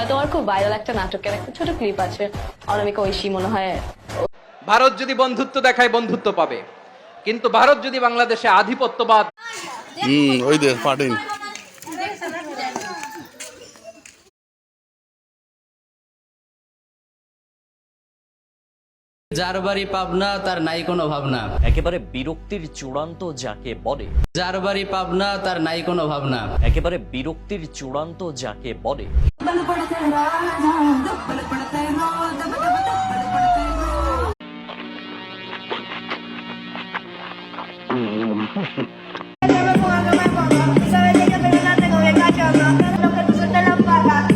তোমার খুব ভাইরাল একটা নাটকের একটা ছোট ক্লিপ আছে, অনামিকা ঐশী মনে হয়। ভারত যদি বন্ধুত্ব দেখায় বন্ধুত্ব পাবে, কিন্তু ভারত যদি বাংলাদেশে আধিপত্যবাদ ওই দেশ পাঠিন যার বাড়ি পাবনা তার নাই কোনো ভাবনা, একেবারে বিরক্তির চূড়ান্ত যাকে বলে, যার বাড়ি পাবনা তার নাই কোনো ভাবনা। একেবারে বিরক্তির চূড়ান্ত যাকে বলে।